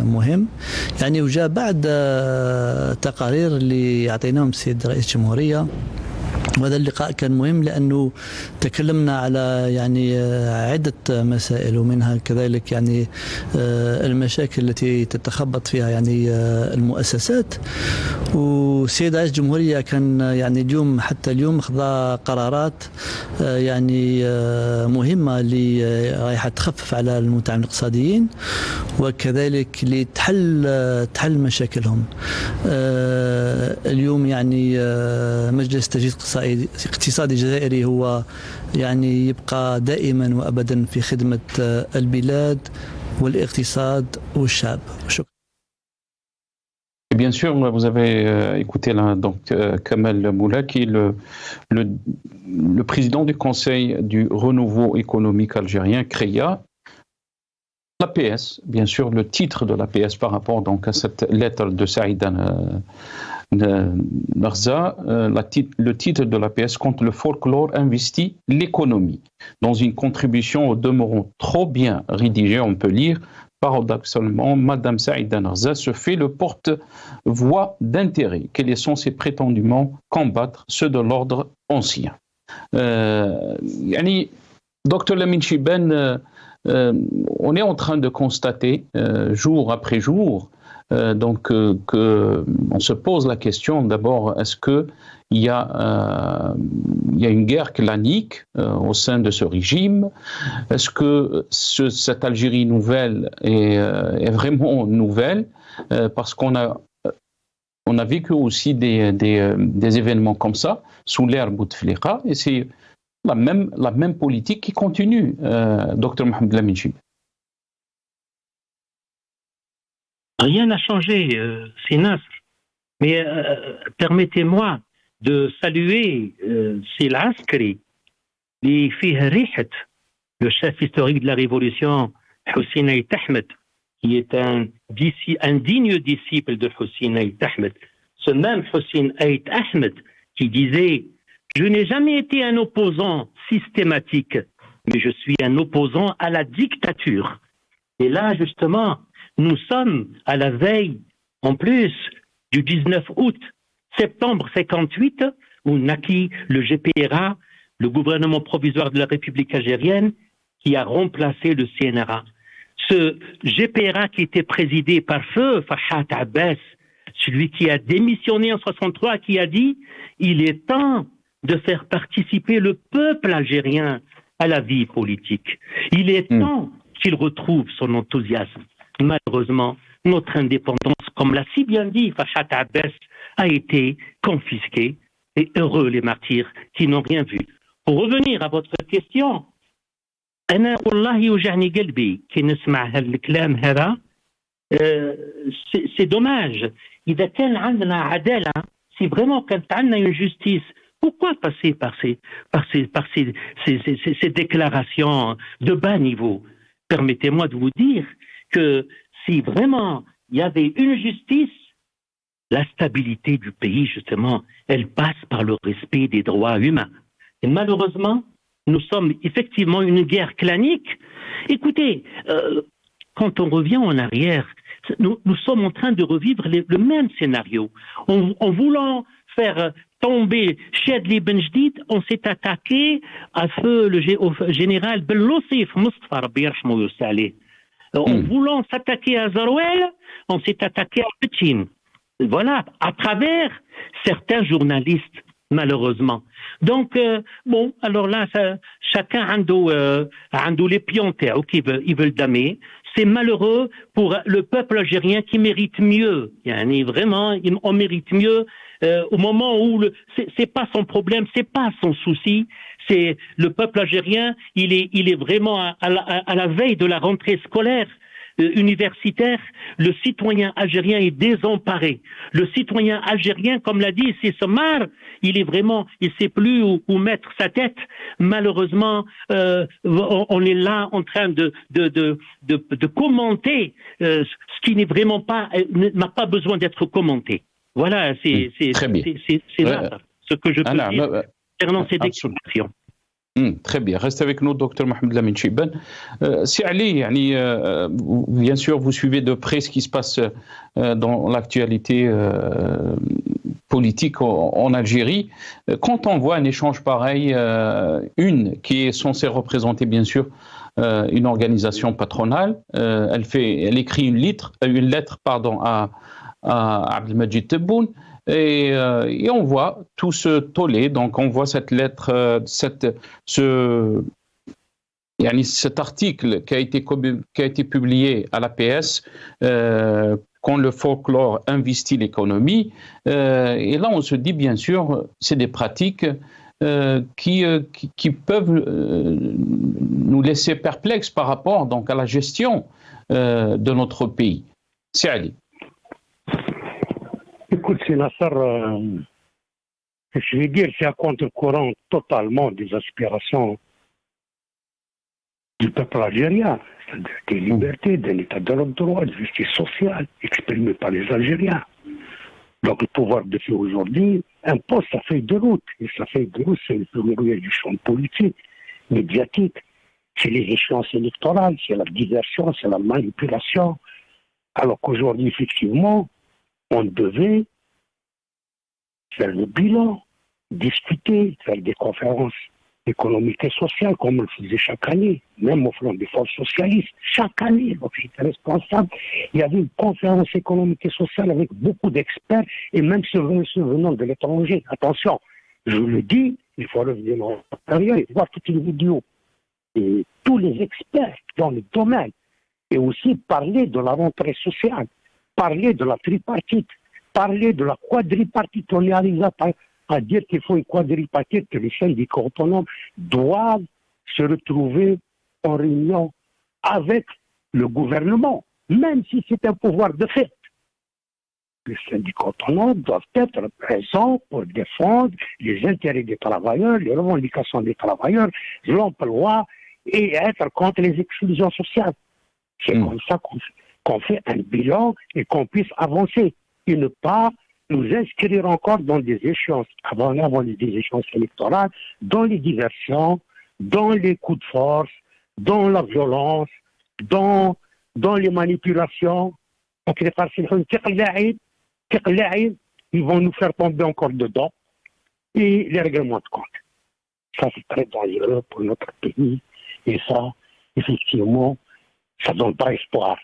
مهم يعني وجاء بعد تقارير اللي يعطيناهم السيد رئيس الجمهورية. وهذا اللقاء كان مهم لأنه تكلمنا على يعني عدة مسائل ومنها كذلك يعني المشاكل التي تتخبط فيها يعني المؤسسات. والسيد رئيس الجمهورية كان يعني حتى اليوم أخذ قرارات يعني مهمة اللي رايحة تخفف على المتعاملين الاقتصاديين وكذلك لتحل مشاكلهم. اليوم يعني مجلس تجديد اقتصادي جزائري هو يعني يبقى دائما وابدا في خدمة البلاد والاقتصاد والشعب. شكرا. Bien sûr, vous avez écouté là, donc Kamal Moula, qui est le président du Conseil du renouveau économique algérien, CREA. L'APS, bien sûr, le titre de l'APS par rapport donc à cette lettre de Saïda Narza, le titre de l'APS contre le folklore investit l'économie. Dans une contribution au demeurant trop bien rédigée, on peut lire paradoxalement, Madame Saïda Narza se fait le porte-voix d'intérêt qu'elle est censée prétendument combattre ceux de l'ordre ancien. Dr Lamine Chiben, on est en train de constater jour après jour on se pose la question d'abord, est-ce qu'il y a une guerre clanique au sein de ce régime? Est-ce que cette Algérie nouvelle est vraiment nouvelle? Parce qu'on a vécu aussi des événements comme ça sous l'ère Bouteflika et c'est la même politique qui continue, Dr Mohamed Lamine Chib. Rien n'a changé, Sinas. Mais permettez-moi de saluer Sil Askri, qui fait richet, le chef historique de la révolution, Hussein Ait Ahmed, qui est un digne disciple de Hussein Ait Ahmed. Ce même Hussein Ait Ahmed qui disait « Je n'ai jamais été un opposant systématique, mais je suis un opposant à la dictature. » Et là, justement, nous sommes à la veille, en plus, du 19 août, septembre 58, où naquit le GPRA, le gouvernement provisoire de la République algérienne, qui a remplacé le CNRA. Ce GPRA qui était présidé par feu Farhat Abbas, celui qui a démissionné en 63, qui a dit « Il est temps de faire participer le peuple algérien à la vie politique. Il est temps qu'il retrouve son enthousiasme. Malheureusement, notre indépendance, comme l'a si bien dit Farhat Abbas, a été confisquée. Et heureux les martyrs qui n'ont rien vu. Pour revenir à votre question, أنا والله يوجعني قلبي كي نسمع هالكلام هذا. C'est dommage. إذا كان عندنا عدالة, si vraiment كانت عندنا une justice, pourquoi passer par ces déclarations de bas niveau? Permettez-moi de vous dire que si vraiment il y avait une justice, la stabilité du pays, justement, elle passe par le respect des droits humains. Et malheureusement, nous sommes effectivement une guerre clanique. Écoutez, quand on revient en arrière, nous sommes en train de revivre le même scénario. En voulant faire tomber Chadli Ben Jdid, on s'est attaqué à feu au général Bellossif Mustafa Rabbi Yarhamou wa Yussalih. En voulant s'attaquer à Zarouel, on s'est attaqué à Pétine. Voilà, à travers certains journalistes, malheureusement. Donc, bon, alors là, chacun a les pions qui veulent damer. C'est malheureux pour le peuple algérien qui mérite mieux. Vraiment, on mérite mieux au moment où c'est pas son problème, c'est pas son souci. C'est le peuple algérien, il est vraiment à la veille de la rentrée scolaire universitaire. Le citoyen algérien est désemparé. Le citoyen algérien, comme l'a dit Sismar, il sait plus où mettre sa tête. Malheureusement, on est là en train de commenter ce qui n'est vraiment pas, n'a pas besoin d'être commenté. Voilà, c'est là ce que je peux dire concernant ces déclarations. Très bien. Reste avec nous, Dr Mohamed Lamine Chibane. Si Ali, bien sûr, vous suivez de près ce qui se passe dans l'actualité politique en Algérie. Quand on voit un échange pareil, une qui est censée représenter, bien sûr, une organisation patronale, elle écrit une lettre, à Abdelmajid Tebboune. Et on voit tout ce tollé. Donc on voit cette lettre, cet article qui a été publié à l'APS quand le folklore investit l'économie. Et là on se dit bien sûr, c'est des pratiques qui peuvent nous laisser perplexes par rapport donc à la gestion de notre pays. C'est Ali. Écoute, c'est Nasser, je vais dire, c'est à contre-courant totalement des aspirations du peuple algérien, des libertés, d'un état de droit, de justice sociale, exprimée par les Algériens. Donc le pouvoir de fait aujourd'hui impose sa feuille de route. Et sa feuille de route, c'est le verrouillage du champ politique, médiatique, c'est les échéances électorales, c'est la diversion, c'est la manipulation. Alors qu'aujourd'hui, effectivement, on devait faire le bilan, discuter, faire des conférences économiques et sociales comme on le faisait chaque année, même au front des forces socialistes. Chaque année, donc j'étais responsable. Il y avait une conférence économique et sociale avec beaucoup d'experts et même ceux venant de l'étranger. Attention, je le dis, il faut revenir en arrière et voir toutes les vidéos. Et tous les experts dans le domaine et aussi parler de la rentrée sociale. Parler de la tripartite, parler de la quadripartite. On est arrivé à dire qu'il faut une quadripartite, que les syndicats autonomes doivent se retrouver en réunion avec le gouvernement, même si c'est un pouvoir de fait. Les syndicats autonomes doivent être présents pour défendre les intérêts des travailleurs, les revendications des travailleurs, l'emploi et être contre les exclusions sociales. C'est comme ça qu'on fait un bilan et qu'on puisse avancer et ne pas nous inscrire encore dans des échéances, avant des échéances électorales, dans les diversions, dans les coups de force, dans la violence, dans les manipulations. Donc ils vont nous faire tomber encore dedans. Et les règlements de compte. Ça, c'est très dangereux pour notre pays. Et ça, effectivement, ça ne donne pas espoir.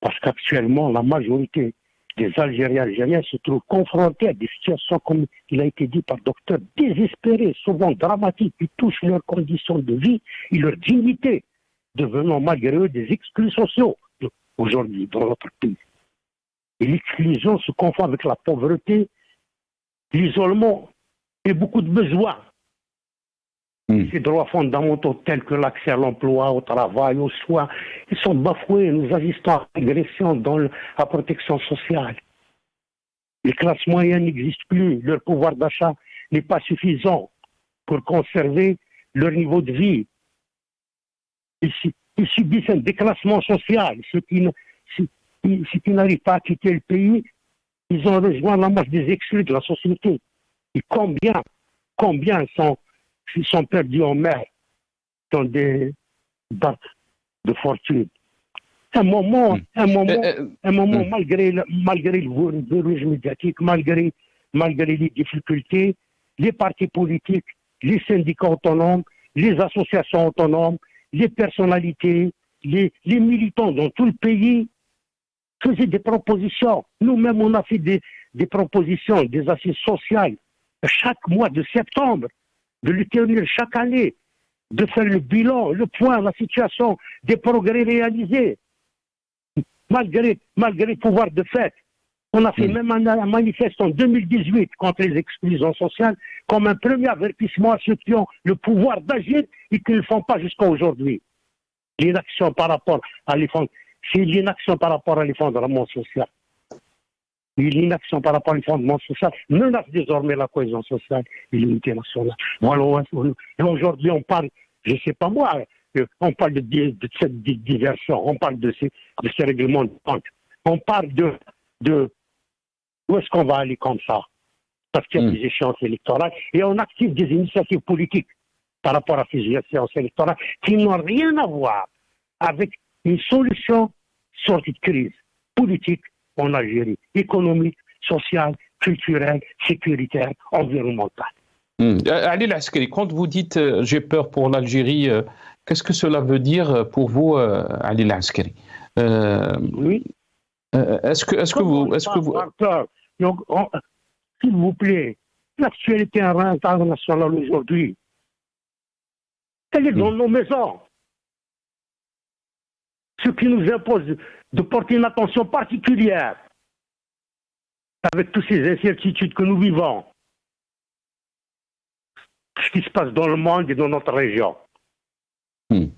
Parce qu'actuellement, la majorité des Algériens se trouvent confrontés à des situations, comme il a été dit par le docteur, désespérées, souvent dramatiques, qui touchent leurs conditions de vie et leur dignité, devenant malgré eux des exclus sociaux aujourd'hui dans notre pays. Et l'exclusion se confond avec la pauvreté, l'isolement et beaucoup de besoins. Ces droits fondamentaux tels que l'accès à l'emploi, au travail, aux soins, ils sont bafoués. Nous assistons à l'agression dans la protection sociale. Les classes moyennes n'existent plus. Leur pouvoir d'achat n'est pas suffisant pour conserver leur niveau de vie. Ils subissent un déclassement social. Ceux qui n'arrivent pas à quitter le pays, ils ont rejoint la masse des exclus de la société. Et combien sont perdus en mer dans des barques de fortune. Un moment, malgré le verrouillage médiatique, malgré les difficultés, les partis politiques, les syndicats autonomes, les associations autonomes, les personnalités, les militants dans tout le pays faisaient des propositions. Nous-mêmes, on a fait des propositions, des assises sociales, chaque mois de septembre, de les tenir chaque année, de faire le bilan, le point, la situation, des progrès réalisés. Malgré le pouvoir de fait, on a fait même un manifeste en 2018 contre les exclusions sociales comme un premier avertissement à ceux qui ont le pouvoir d'agir et qui ne le font pas jusqu'à aujourd'hui. L'inaction par rapport à l'effondrement social. Et l'inaction par rapport à l'effondrement social menace désormais la cohésion sociale et l'unité nationale. Voilà. Et aujourd'hui, on parle, je ne sais pas moi, on parle de cette diversion, on parle de ces règlements de compte. On parle de où est-ce qu'on va aller comme ça, parce qu'il y a des échéances électorales, et on active des initiatives politiques par rapport à ces échéances électorales qui n'ont rien à voir avec une solution sortie de crise politique en Algérie, économique, sociale, culturelle, sécuritaire, environnementale. Ali El-Askari, quand vous dites j'ai peur pour l'Algérie, qu'est-ce que cela veut dire pour vous, Ali El-Askari? Oui. Est-ce que vous peur? Donc, s'il vous plaît, l'actualité internationale aujourd'hui, elle est dans nos maisons. Ce qui nous impose de porter une attention particulière avec toutes ces incertitudes que nous vivons, ce qui se passe dans le monde et dans notre région. Donc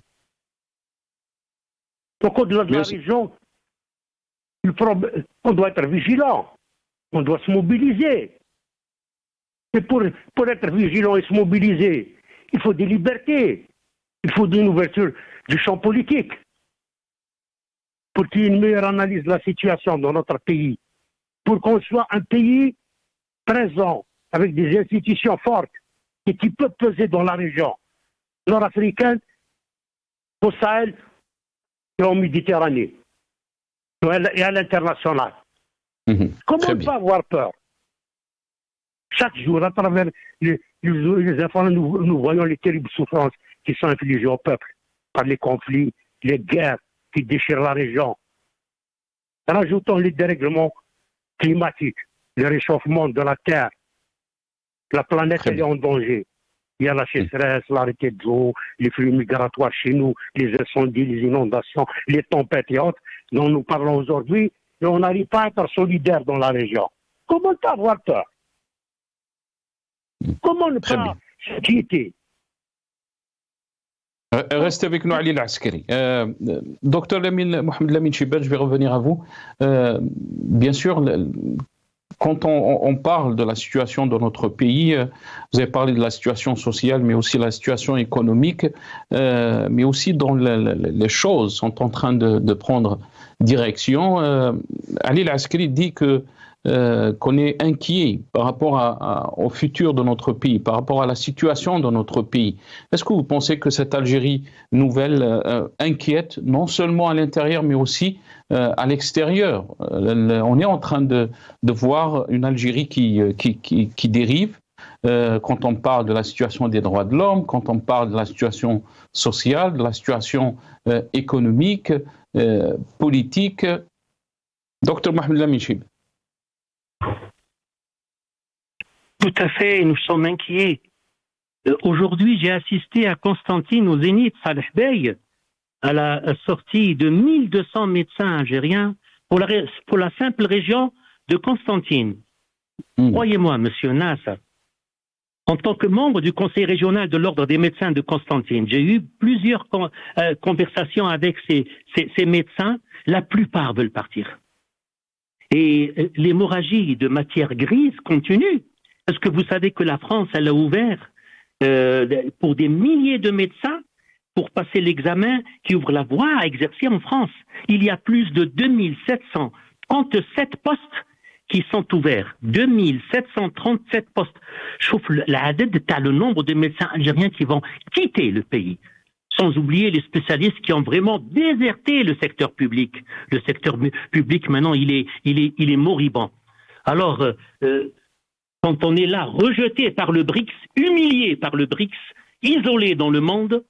au-delà de la région, on doit être vigilant, on doit se mobiliser. Et pour être vigilant et se mobiliser, il faut des libertés, il faut une ouverture du champ politique, pour qu'il y ait une meilleure analyse de la situation dans notre pays, pour qu'on soit un pays présent, avec des institutions fortes, et qui peut peser dans la région nord-africaine, au Sahel et en Méditerranée, et à l'international. Comment ne pas avoir peur? Chaque jour, à travers les informations, nous voyons les terribles souffrances qui sont infligées au peuple par les conflits, les guerres qui déchirent la région. Rajoutons les dérèglements climatiques, le réchauffement de la Terre. La planète elle est en danger. Il y a la sécheresse, l'arrêté de l'eau, les flux migratoires chez nous, les incendies, les inondations, les tempêtes et autres dont nous parlons aujourd'hui, et on n'arrive pas à être solidaire dans la région. Comment ne pas avoir peur? Comment ne pas s'inquiéter? Restez avec nous, Ali El-Askari. Docteur Mohamed Lamine Chibet, je vais revenir à vous. Bien sûr, quand on parle de la situation de notre pays, vous avez parlé de la situation sociale, mais aussi la situation économique, mais aussi dont les choses sont en train de prendre direction. Ali El-Askari dit qu'on est inquiet par rapport au futur de notre pays, par rapport à la situation de notre pays. Est-ce que vous pensez que cette Algérie nouvelle inquiète non seulement à l'intérieur, mais aussi à l'extérieur? On est en train de voir une Algérie qui dérive. Quand on parle de la situation des droits de l'homme, quand on parle de la situation sociale, de la situation économique, politique. Docteur Mohamed Lamine Chibet. Tout à fait, nous sommes inquiets. Aujourd'hui, j'ai assisté à Constantine, au Zénith, Saleh Bey, à la sortie de 1200 médecins algériens pour la simple région de Constantine. Croyez-moi, monsieur Nasser, en tant que membre du conseil régional de l'ordre des médecins de Constantine, j'ai eu plusieurs conversations avec ces médecins. La plupart veulent partir. Et l'hémorragie de matière grise continue. Est-ce que vous savez que la France, elle a ouvert pour des milliers de médecins pour passer l'examen qui ouvre la voie à exercer en France. Il y a plus de 2737 postes qui sont ouverts. 2737 postes. Je trouve le nombre de médecins algériens qui vont quitter le pays. Sans oublier les spécialistes qui ont vraiment déserté le secteur public. Le secteur public, maintenant, il est moribond. Alors, quand on est là, rejeté par le BRICS, humilié par le BRICS, isolé dans le monde,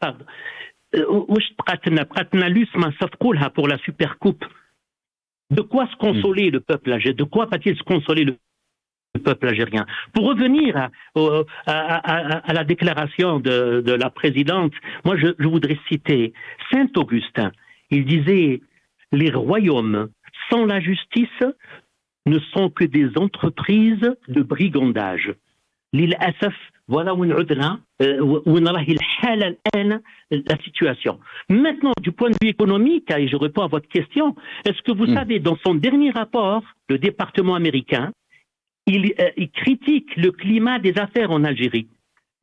pour la Supercoupe. De quoi se consoler le peuple algérien? De quoi va-t-il se consoler le peuple algérien? Pour revenir à la déclaration de la présidente, moi je voudrais citer Saint Augustin. Il disait: les royaumes sans la justice ne sont que des entreprises de brigandage. للأسف voilà où la situation. Maintenant, du point de vue économique, et je réponds à votre question, est-ce que vous savez, dans son dernier rapport, le département américain, il critique le climat des affaires en Algérie.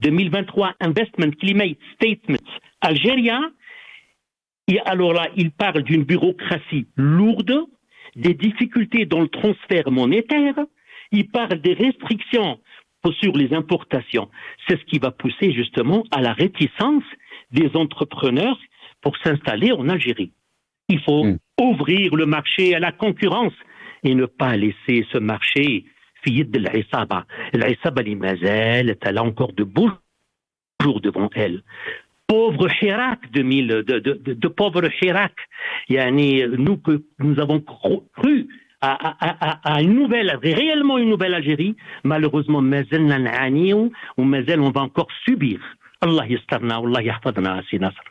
2023 Investment Climate Statement algérien. Et alors là, il parle d'une bureaucratie lourde, des difficultés dans le transfert monétaire, il parle des restrictions sur les importations. C'est ce qui va pousser justement à la réticence des entrepreneurs pour s'installer en Algérie. Il faut ouvrir le marché à la concurrence et ne pas laisser ce marché fier de l'Aïsaba. L'Aïsaba, elle a encore de beaux jours devant elle. Pauvre Chirac, de pauvre Chirac. Nous avons cru à une nouvelle, réellement une nouvelle Algérie. Malheureusement, on va encore subir. Allah yastarna, Allah yahfadna, si Nasr.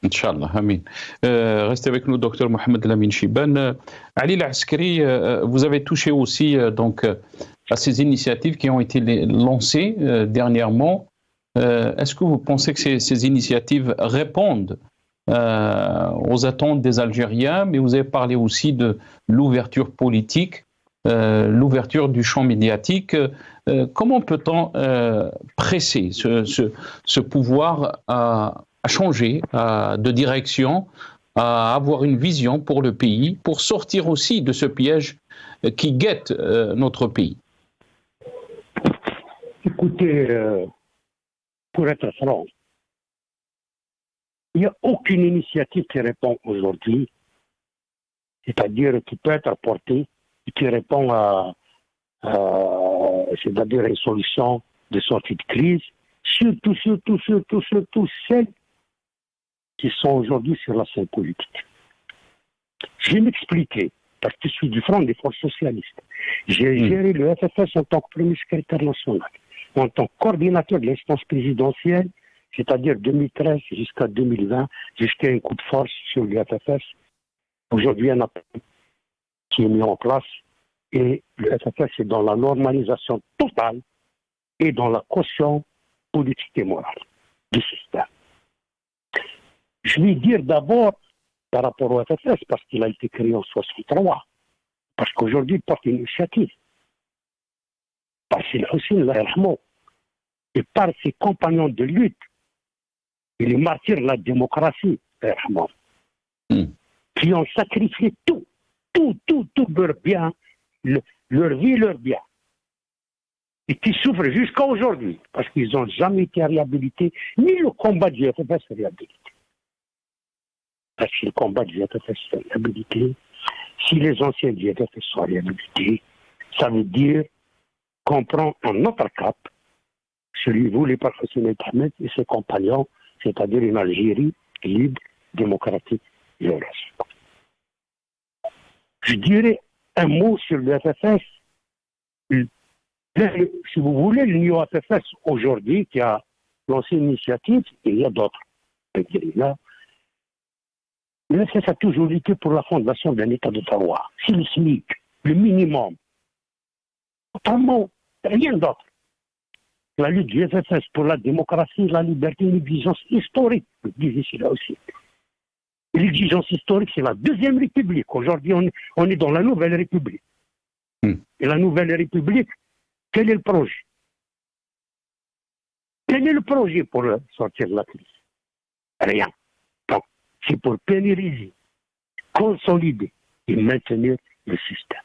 Inch'Allah, amin. Restez avec nous, Dr Mohamed Lamine Chibane. Ali Laskari, vous avez touché aussi donc à ces initiatives qui ont été lancées dernièrement. Est-ce que vous pensez que ces initiatives répondent aux attentes des Algériens, mais vous avez parlé aussi de l'ouverture politique, l'ouverture du champ médiatique. Comment peut-on presser ce pouvoir à changer de direction, à avoir une vision pour le pays, pour sortir aussi de ce piège qui guette notre pays? Écoutez, pour être franc, il n'y a aucune initiative qui répond aujourd'hui, c'est-à-dire qui peut être portée, qui répond à c'est-à-dire une solution de sortie de crise, surtout celles qui sont aujourd'hui sur la scène politique. Je vais m'expliquer, parce que je suis du Front des forces socialistes. J'ai géré le FFS en tant que premier secrétaire national, en tant que coordinateur de l'instance présidentielle, c'est-à-dire 2013 jusqu'à 2020, jusqu'à un coup de force sur le FFS. Aujourd'hui, un appel qui est mis en place et le FFS est dans la normalisation totale et dans la caution politique et morale du système. Je vais dire d'abord par rapport au FFS, parce qu'il a été créé en 1963, parce qu'aujourd'hui il porte une initiative. Par Sine Hussein, et par ses compagnons de lutte, et les martyrs de la démocratie, qui ont sacrifié tout leur bien, leur vie, leur bien, et qui souffrent jusqu'à aujourd'hui, parce qu'ils n'ont jamais été réhabilités, ni le combat du FFS réhabilité. Parce que le combat du FFS est réhabilité, si les anciens du FFS sont réhabilités, ça veut dire qu'on prend un autre cap, celui voulu par Hosni Mohamed et ses compagnons, c'est-à-dire une Algérie libre, démocratique et le reste. Je dirais un mot sur le FFS. Si vous voulez, l'Union FFS aujourd'hui, qui a lancé une initiative, et il y a d'autres. L'UFS a toujours lutté pour la fondation d'un État de droit. C'est le SMIC, le minimum. Autrement, rien d'autre. La lutte du FFS pour la démocratie, la liberté, une exigence historique, je dis ici là aussi. Et l'exigence historique, c'est la Deuxième République. Aujourd'hui, on est dans la Nouvelle République. Et la Nouvelle République, quel est le projet? Quel est le projet pour sortir de la crise? Rien. Donc, c'est pour pérenniser, consolider et maintenir le système.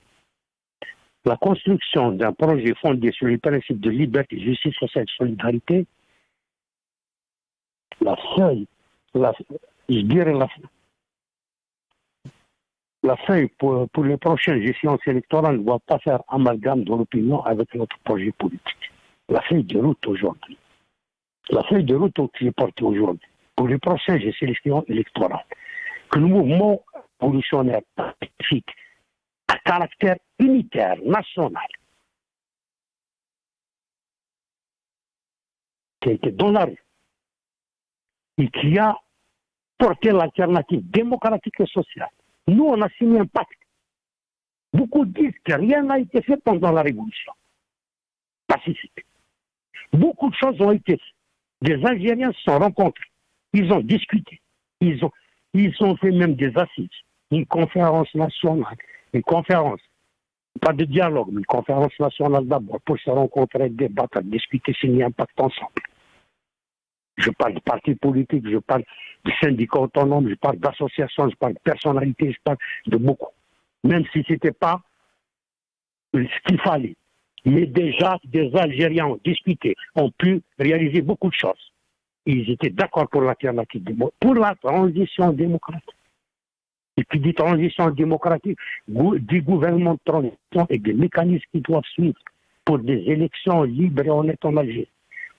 La construction d'un projet fondé sur les principes de liberté, justice, sociale et solidarité, la feuille pour les prochaines échéances électorales ne doit pas faire amalgame de l'opinion avec notre projet politique. La feuille de route aujourd'hui. La feuille de route qui est portée aujourd'hui pour les prochaines élections électorales. Que le mouvement révolutionnaire pacifique à caractère unitaire, national, qui a été dans la rue et qui a porté l'alternative démocratique et sociale. Nous, on a signé un pacte. Beaucoup disent que rien n'a été fait pendant la révolution pacifique. Beaucoup de choses ont été faites. Des Algériens se sont rencontrés. Ils ont discuté. Ils ont fait même des assises. Une conférence nationale. Une conférence. Pas de dialogue, mais une conférence nationale d'abord pour se rencontrer, débattre, discuter, signer un pacte ensemble. Je parle de partis politiques, je parle de syndicats autonomes, je parle d'associations, je parle de personnalités, je parle de beaucoup. Même si ce n'était pas ce qu'il fallait. Mais déjà, des Algériens ont discuté, ont pu réaliser beaucoup de choses. Ils étaient d'accord pour l'alternative, pour la transition démocratique. Et puis des transitions démocratiques, des gouvernements de transition et des mécanismes qui doivent suivre pour des élections libres et honnêtes en Algérie.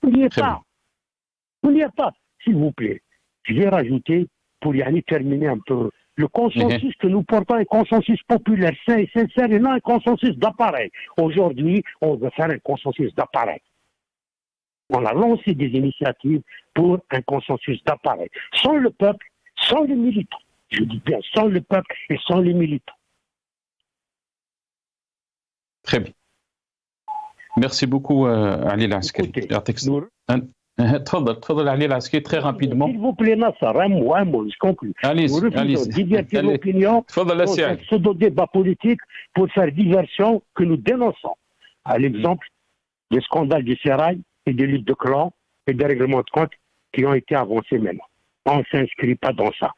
Vous n'y êtes pas. Vous n'y êtes pas, s'il vous plaît. Je vais rajouter, pour y aller terminer un peu, le consensus que nous portons est un consensus populaire, sain et sincère, et non un consensus d'appareil. Aujourd'hui, on veut faire un consensus d'appareil. On a lancé des initiatives pour un consensus d'appareil. Sans le peuple, sans les militants. Je dis bien sans le peuple et sans les militants. Très bien. Merci beaucoup, Ali Al-Askari. تفضل علي العسكري très rapidement. S'il vous plaît, Nasser, un mot, je conclue. Allez, nous refusons divertir l'opinion dans un pseudo-débat politique pour faire diversion que nous dénonçons. À l'exemple des scandales du Sérail et des luttes de clans et des règlements de compte qui ont été avancés maintenant. On ne s'inscrit pas dans ça.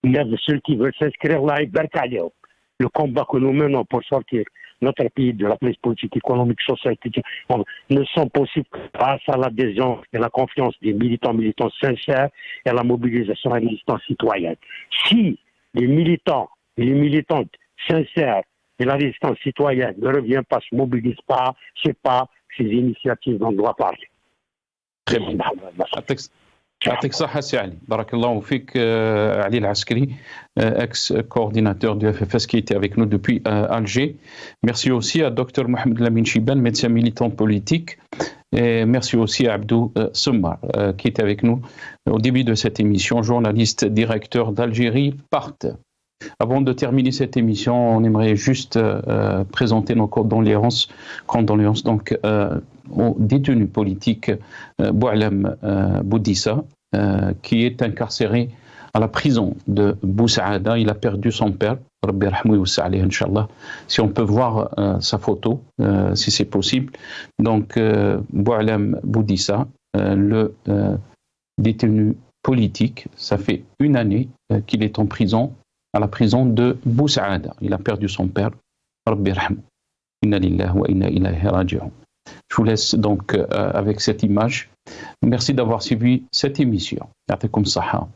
Il y a de ceux qui veulent s'inscrire là et Berkaleo. Le combat que nous menons pour sortir notre pays de la crise politique, économique, sociale, ne sont possibles que grâce à l'adhésion et la confiance des militants sincères et à la mobilisation et la résistance citoyenne. Si les militants et les militantes sincères et la résistance citoyenne ne reviennent pas, ne se mobilisent pas, c'est pas ces initiatives dont on doit parler. Très bien. يعطيك الصحة سي علي. بارك الله فيك علي العسكري, ex-coordinateur du FFS qui était avec nous depuis Alger. Merci aussi à Dr Mohamed Lamine Chiban, médecin militant politique. Et merci aussi à Abdou Sommar qui était avec nous au début de cette émission, journaliste, directeur d'Algérie Part. Avant de terminer cette émission, on aimerait juste présenter nos condoléances donc au détenu politique Boualem Boudissa, qui est incarcéré à la prison de Boussaada. Il a perdu son père. Si on peut voir sa photo, si c'est possible. Donc, Boualem Boudissa, le détenu politique, ça fait une année qu'il est en prison, à la prison de Boussaada. Il a perdu son père. Inna lillahi wa inna ilayhi raji'un. Je vous laisse donc avec cette image. Merci d'avoir suivi cette émission. Ya'tikum saha.